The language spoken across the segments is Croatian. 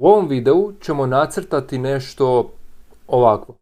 U ovom videu ćemo nacrtati nešto ovako.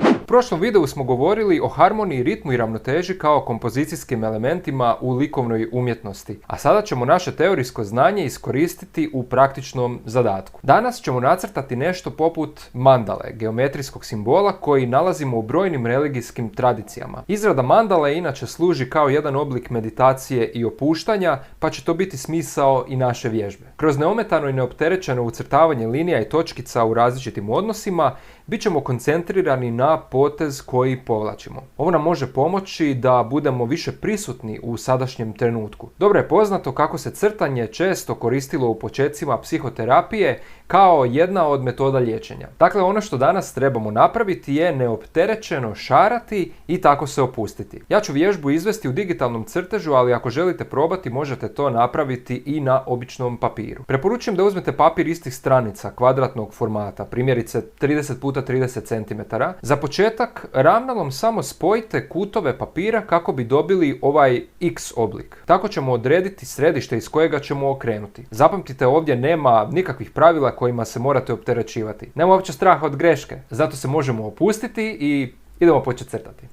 U prošlom videu smo govorili o harmoniji, ritmu i ravnoteži kao kompozicijskim elementima u likovnoj umjetnosti, a sada ćemo naše teorijsko znanje iskoristiti u praktičnom zadatku. Danas ćemo nacrtati nešto poput mandale, geometrijskog simbola koji nalazimo u brojnim religijskim tradicijama. Izrada mandale inače služi kao jedan oblik meditacije i opuštanja, pa će to biti smisao i naše vježbe. Kroz neometano i neopterećeno ucrtavanje linija i točkica u različitim odnosima, bit ćemo koncentrirani na potez koji povlačimo. Ovo nam može pomoći da budemo više prisutni u sadašnjem trenutku. Dobro je poznato kako se crtanje često koristilo u počecima psihoterapije kao jedna od metoda liječenja. Dakle, ono što danas trebamo napraviti je neopterećeno šarati i tako se opustiti. Ja ću vježbu izvesti u digitalnom crtežu, ali ako želite probati možete to napraviti i na običnom papiru. Preporučujem da uzmete papir istih stranica, kvadratnog formata, primjerice 30x30 cm. Za početak ravnalom samo spojite kutove papira kako bi dobili ovaj X oblik. Tako ćemo odrediti središte iz kojega ćemo okrenuti. Zapamtite, ovdje nema nikakvih pravila kojima se morate opterećivati. Nema uopće straha od greške, zato se možemo opustiti i idemo početi crtati.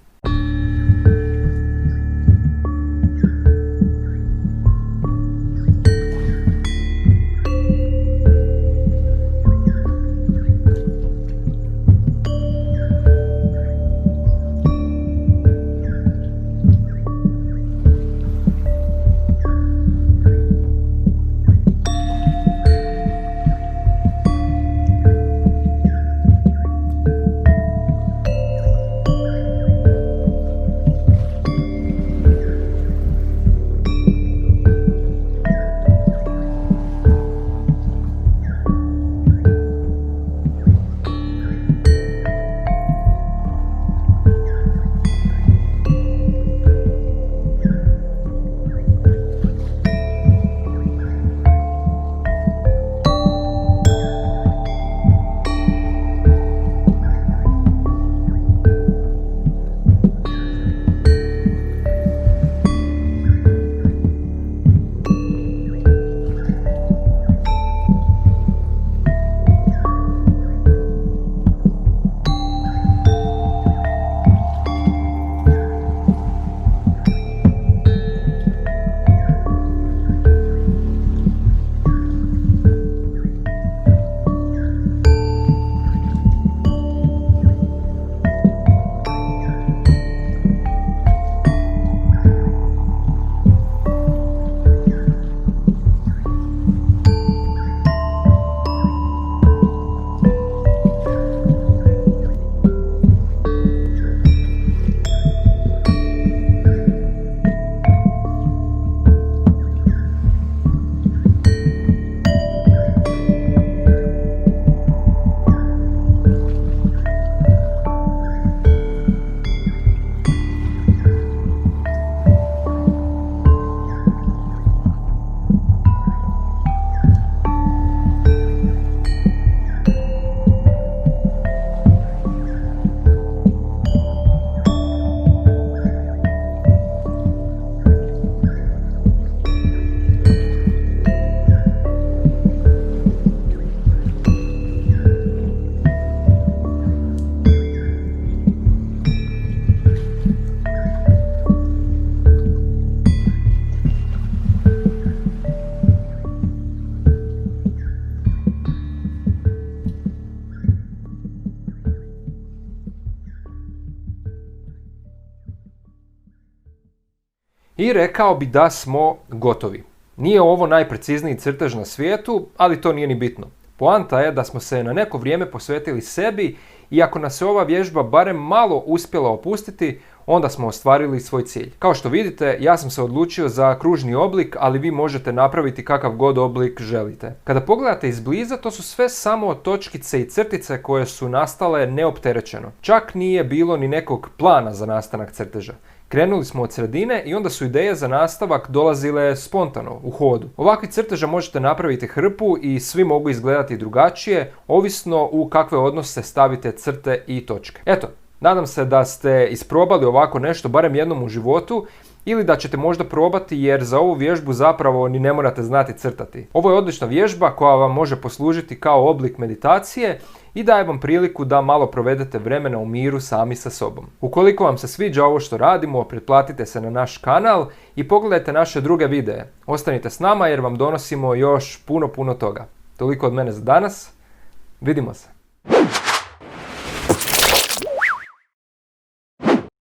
I rekao bi da smo gotovi. Nije ovo najprecizniji crtež na svijetu, ali to nije ni bitno. Poanta je da smo se na neko vrijeme posvetili sebi i ako nas se ova vježba barem malo uspjela opustiti, onda smo ostvarili svoj cilj. Kao što vidite, ja sam se odlučio za kružni oblik, ali vi možete napraviti kakav god oblik želite. Kada pogledate izbliza, to su sve samo točkice i crtice koje su nastale neopterećeno. Čak nije bilo ni nekog plana za nastanak crteža. Krenuli smo od sredine i onda su ideje za nastavak dolazile spontano, u hodu. Ovakvih crteža možete napraviti hrpu i svi mogu izgledati drugačije, ovisno u kakve odnose stavite crte i točke. Eto, nadam se da ste isprobali ovako nešto barem jednom u životu ili da ćete možda probati jer za ovu vježbu zapravo ni ne morate znati crtati. Ovo je odlična vježba koja vam može poslužiti kao oblik meditacije i daje vam priliku da malo provedete vremena u miru sami sa sobom. Ukoliko vam se sviđa ovo što radimo, pretplatite se na naš kanal i pogledajte naše druge videe. Ostanite s nama jer vam donosimo još puno toga. Toliko od mene za danas. Vidimo se.